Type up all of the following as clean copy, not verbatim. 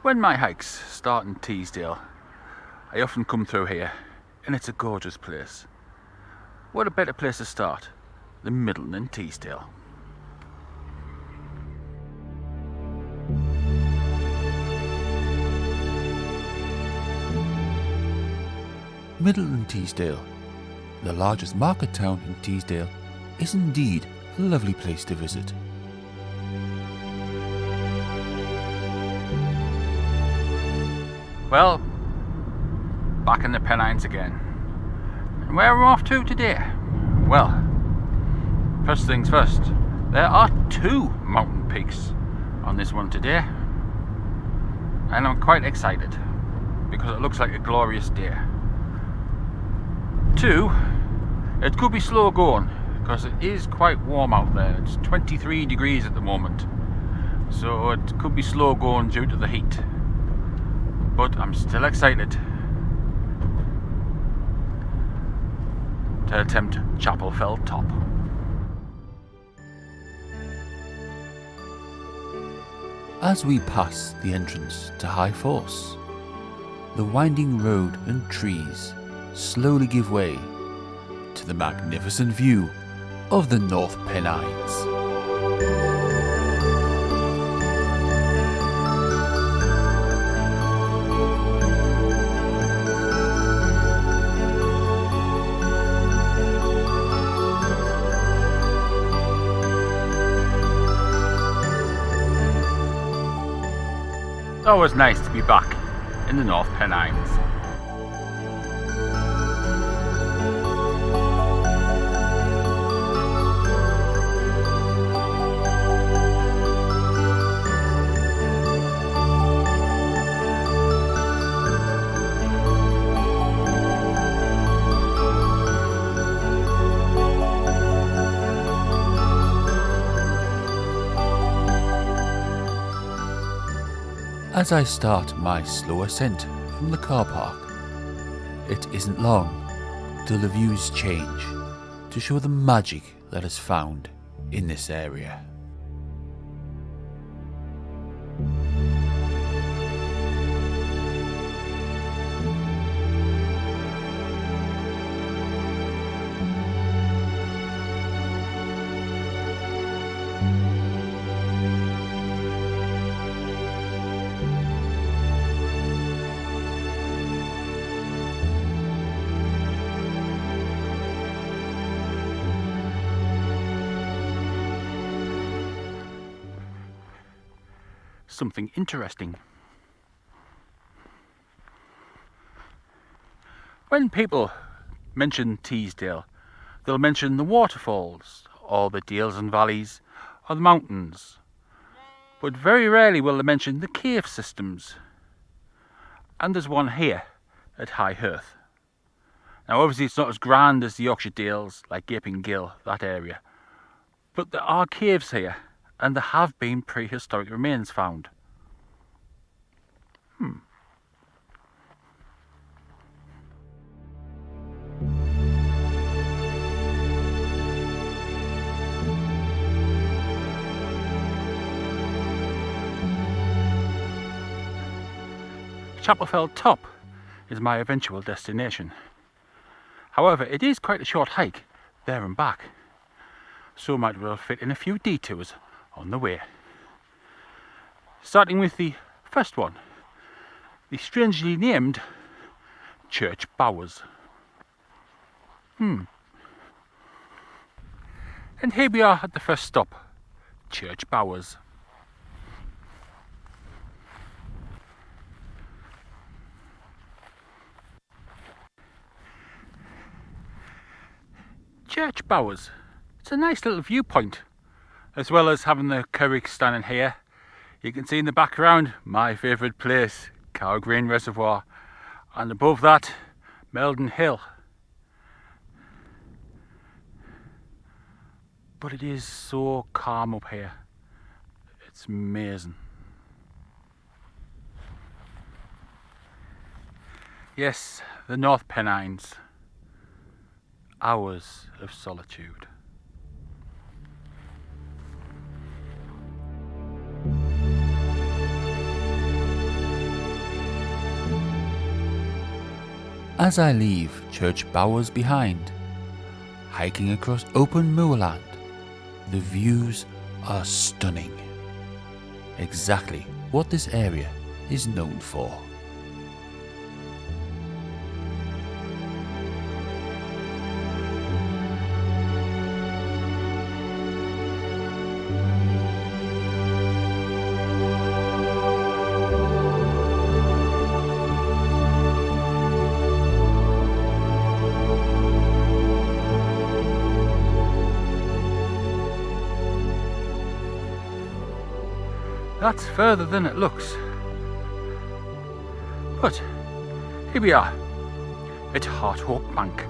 When my hikes start in Teesdale, I often come through here, and it's a gorgeous place. What a better place to start than Middleton and Teesdale. Middleton and Teesdale, the largest market town in Teesdale, is indeed a lovely place to visit. Well, back in the Pennines again. And where we're off to today? Well, first things first, there are 2 mountain peaks on this one today. And I'm quite excited because it looks like a glorious day. 2, it could be slow going because it is quite warm out there. It's 23 degrees at the moment. So it could be slow going due to the heat. But I'm still excited to attempt Chapelfell top. As we pass the entrance to High Force, the winding road and trees slowly give way to the magnificent view of the North Pennines. It's always nice to be back in the North Pennines. As I start my slow ascent from the car park, it isn't long till the views change to show the magic that is found in this area. Something interesting. When people mention Teesdale, they'll mention the waterfalls, or the dales and valleys, or the mountains. But very rarely will they mention the cave systems. And there's one here at High Hurth. Now obviously it's not as grand as the Yorkshire Dales, like Gaping Gill, that area. But there are caves here, and there have been prehistoric remains found. Chapelfell top is my eventual destination. However, it is quite a short hike there and back, so might well fit in a few detours on the way. Starting with the first one, the strangely named Church Bowers. And here we are at the first stop, Church Bowers. Church Bowers, it's a nice little viewpoint, as well as having the curragh standing here. You can see in the background my favourite place, Cowgrain Reservoir, and above that Langdon Hill. But it is so calm up here, it's amazing. Yes, the North Pennines. Hours of solitude. As I leave church bowers behind, hiking across open moorland, the views are stunning. Exactly what this area is known for. That's further than it looks. But here we are at Harthope Bank.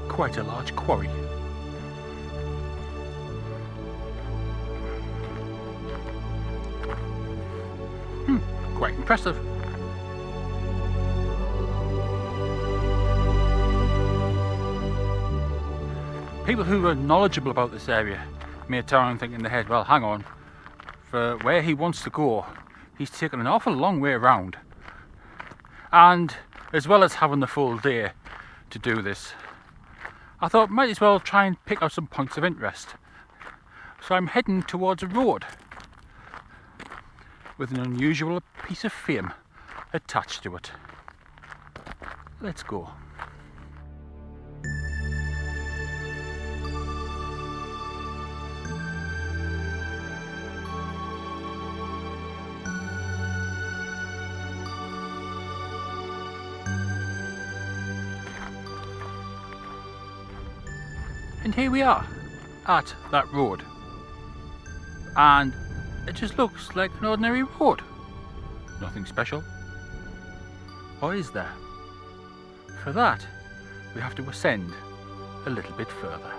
Quite a large quarry. Quite impressive. People who are knowledgeable about this area may turn think in their head, well, hang on, for where he wants to go, he's taken an awful long way around. And as well as having the full day to do this, I thought might as well try and pick out some points of interest. So I'm heading towards a road with an unusual piece of fame attached to it. Let's go. And here we are at that road, and it just looks like an ordinary road. Nothing special. Or is there? For that, we have to ascend a little bit further.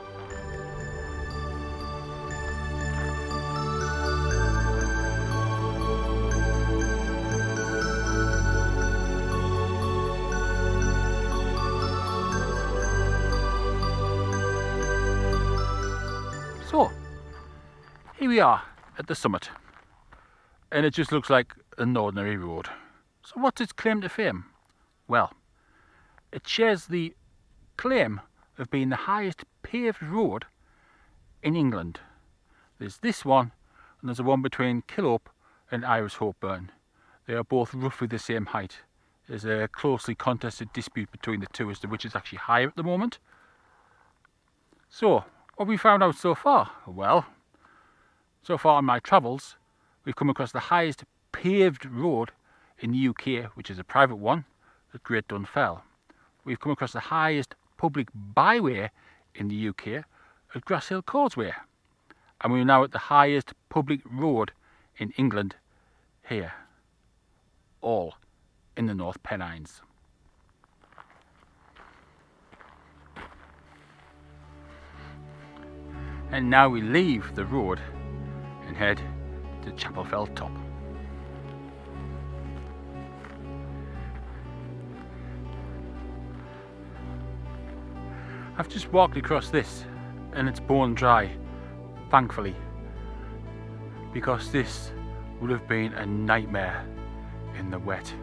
So, here we are at the summit, and it just looks like an ordinary road. So what's its claim to fame? Well, it shares the claim of being the highest paved road in England. There's this one, and there's a one between Killope and Iris Hopeburn. They are both roughly the same height. There's a closely contested dispute between the two as to which is actually higher at the moment. So, what have we found out so far? Well, so far on my travels, we've come across the highest paved road in the UK, which is a private one, at Great Dunfell. We've come across the highest public byway in the UK at Grasshill Causeway. And we're now at the highest public road in England here, all in the North Pennines. And now we leave the road and head to Chapelfell top. I've just walked across this and it's bone dry, thankfully, because this would have been a nightmare in the wet.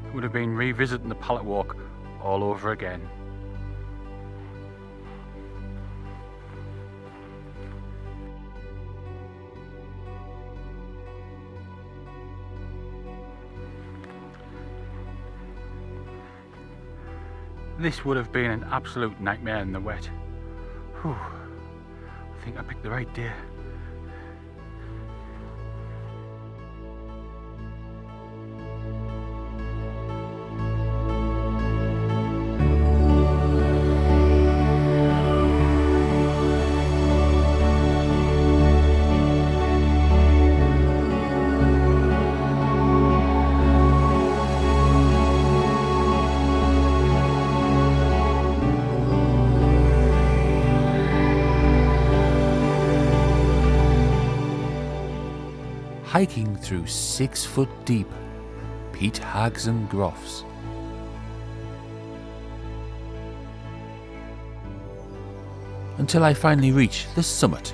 It would have been revisiting the pallet walk all over again. This would have been an absolute nightmare in the wet. Whew. I think I picked the right day. Hiking through 6-foot deep peat hags and groughs. until I finally reach the summit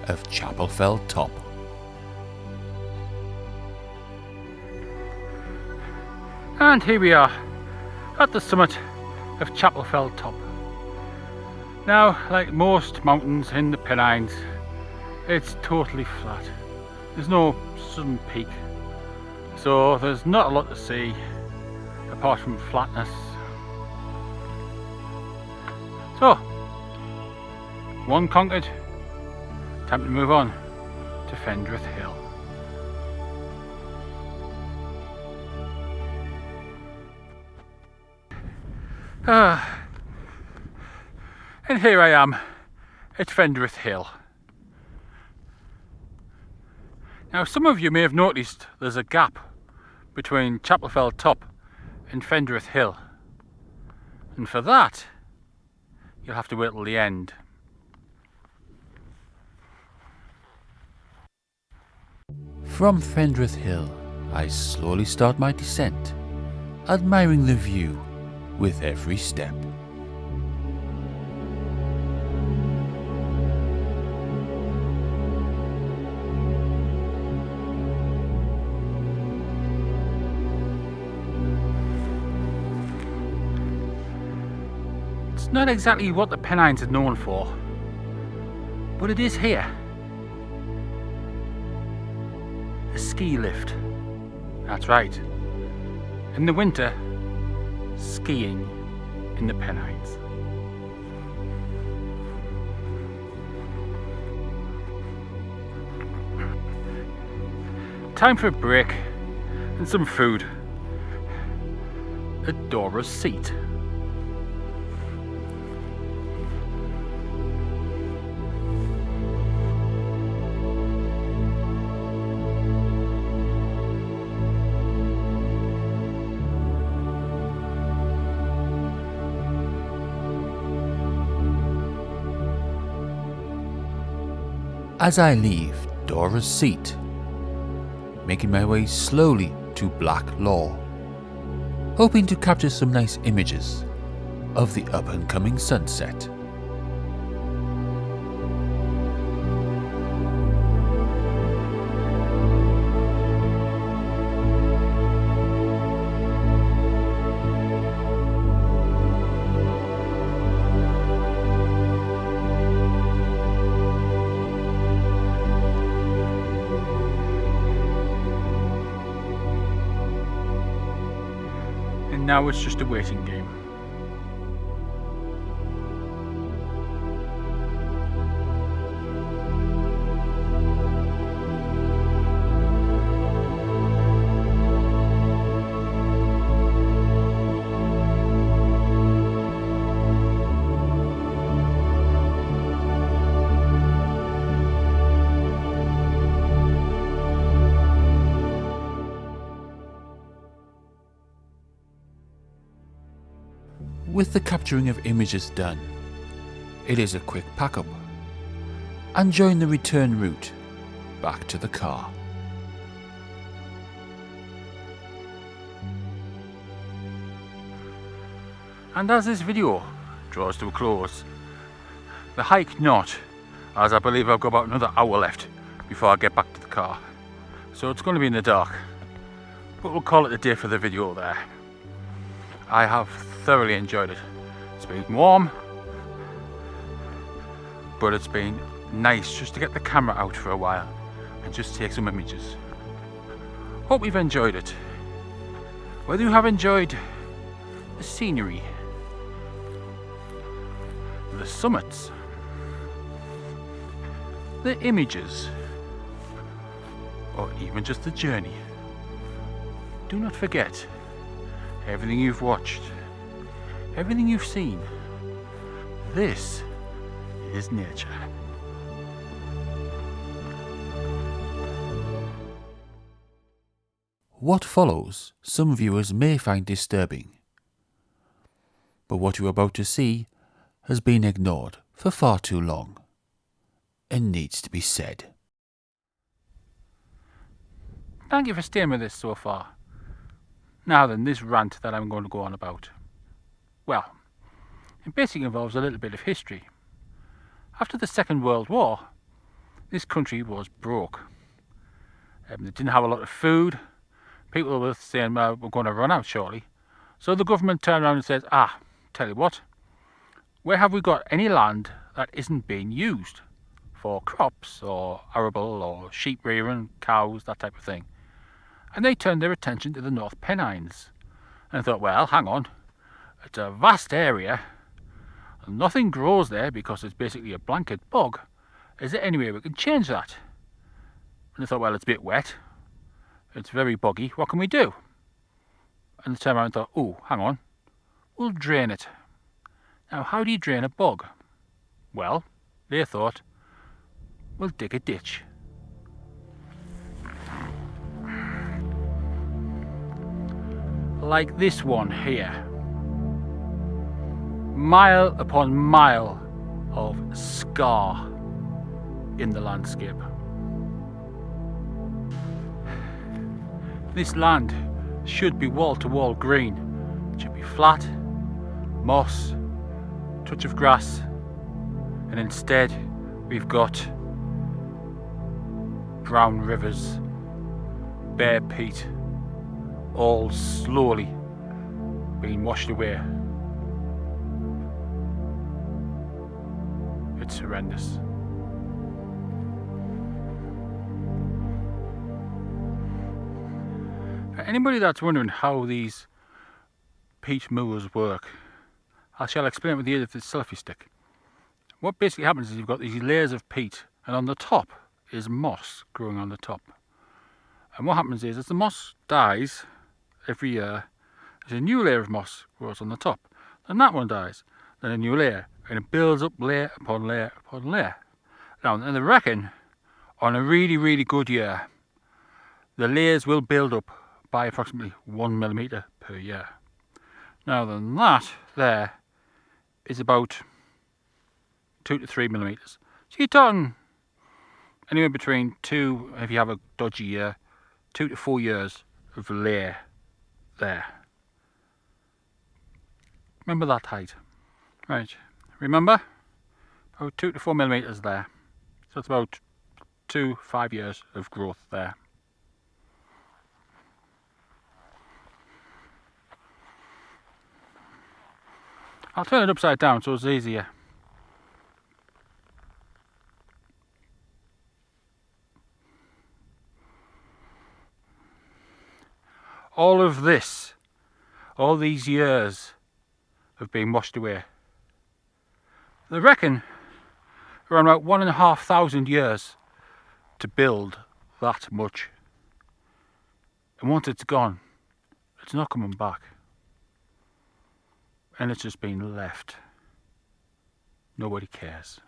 of Chapelfell Top. And here we are at the summit of Chapelfell Top. Now, like most mountains in the Pennines, it's totally flat. There's no southern peak, so there's not a lot to see apart from flatness. So, one conquered, time to move on to Fendrith Hill. And here I am at Fendrith Hill. Now, some of you may have noticed there's a gap between Chapelfell Top and Fendrith Hill, and for that you'll have to wait till the end. From Fendrith Hill, I slowly start my descent, admiring the view with every step. It's not exactly what the Pennines are known for, but it is here. A ski lift. That's right. In the winter, skiing in the Pennines. Time for a break and some food at Dora's seat. As I leave Dora's seat, making my way slowly to Black Law, hoping to capture some nice images of the up-and-coming sunset. And now it's just a waiting game. With the capturing of images done, it is a quick pack up and join the return route back to the car. And as this video draws to a close, the hike not, as I believe I've got about another hour left before I get back to the car. So it's going to be in the dark, but we'll call it a day for the video there. I have thoroughly enjoyed it. It's been warm, but it's been nice just to get the camera out for a while and just take some images. Hope you've enjoyed it. Whether you have enjoyed the scenery, the summits, the images, or even just the journey, do not forget, everything you've watched, everything you've seen, this is nature. What follows, some viewers may find disturbing, but what you're about to see has been ignored for far too long and needs to be said. Thank you for staying with us so far. Now then, this rant that I'm going to go on about. Well, it basically involves a little bit of history. After the Second World War, this country was broke. They didn't have a lot of food. People were saying, well, we're going to run out shortly. So the government turned around and said, tell you what, where have we got any land that isn't being used for crops or arable or sheep rearing, cows, that type of thing? And they turned their attention to the North Pennines and thought, well, hang on, it's a vast area and nothing grows there because it's basically a blanket bog. Is there any way we can change that? And they thought, well, it's a bit wet, it's very boggy, what can we do? And they turned around and thought, oh, hang on, we'll drain it. Now, how do you drain a bog? Well, they thought, we'll dig a ditch. Like this one here. Mile upon mile of scar in the landscape. This land should be wall to wall green. It should be flat, moss, touch of grass, and instead we've got brown rivers, bare peat, all slowly being washed away. It's horrendous. For anybody that's wondering how these peat mowers work, I shall explain it with the aid of this selfie stick. What basically happens is you've got these layers of peat, and on the top is moss growing on the top. And what happens is, as the moss dies every year, there's a new layer of moss grows on the top. Then that one dies, then a new layer, and it builds up layer upon layer upon layer. Now, and they reckon on a really, really good year, the layers will build up by approximately 1 millimetre per year. Now then, that there is about 2 to 3 millimetres. So you're talking anywhere between 2, if you have a dodgy year, 2 to 4 years of layer there. Remember that height. Right, remember? About 2 to 4 millimetres there. So it's about 5 years of growth there. I'll turn it upside down so it's easier. All of this, all these years have been washed away. They reckon around about 1,500 years to build that much. And once it's gone, it's not coming back. And it's just been left. Nobody cares.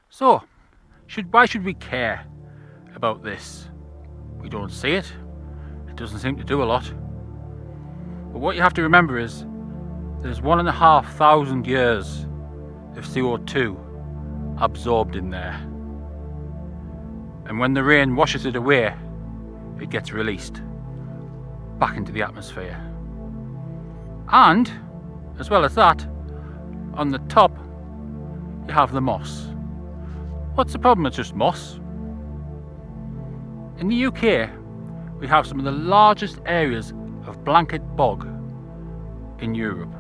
So, why should we care about this? We don't see it. It doesn't seem to do a lot. But what you have to remember is there's 1,500 years of CO2 absorbed in there. And when the rain washes it away, it gets released back into the atmosphere. And, as well as that, on the top, you have the moss. What's the problem with just moss? In the UK, we have some of the largest areas of blanket bog in Europe.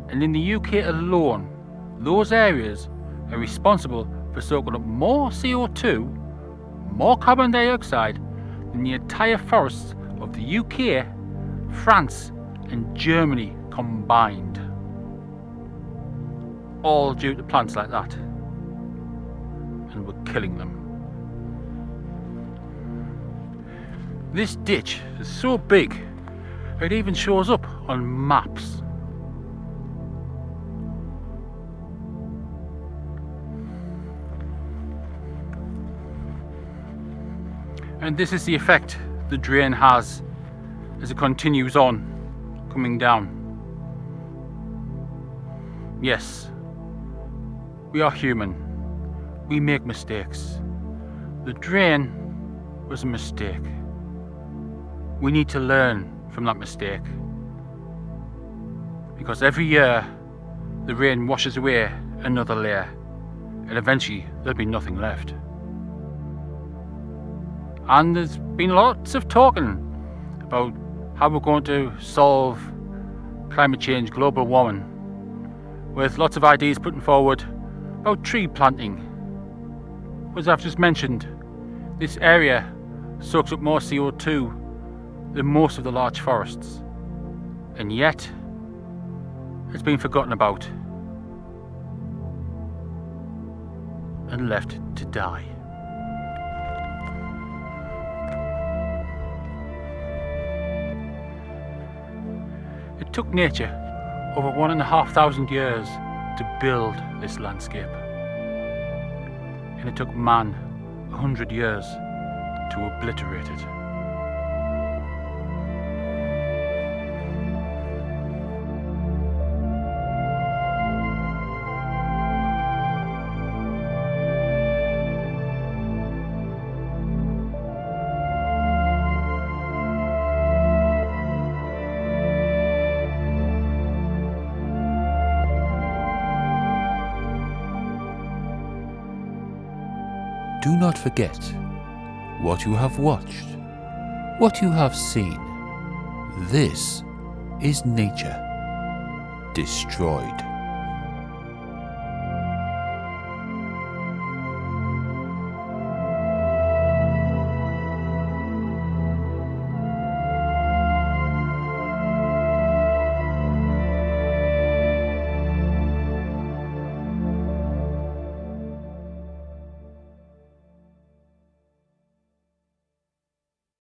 And in the UK alone, those areas are responsible for soaking up more CO2, more carbon dioxide, than the entire forests of the UK, France and Germany combined. All due to plants like that. And we're killing them. This ditch is so big, it even shows up on maps. And this is the effect the drain has as it continues on, coming down. Yes, we are human. We make mistakes. The drain was a mistake. We need to learn from that mistake because every year the rain washes away another layer, and eventually there'll be nothing left. And there's been lots of talking about how we're going to solve climate change, global warming, with lots of ideas put forward about tree planting. As I've just mentioned, this area soaks up more CO2 than most of the large forests, and yet it's been forgotten about and left to die. It took nature over 1,500 years to build this landscape, and it took man 100 years to obliterate it. Do not forget what you have watched, what you have seen. This is nature destroyed.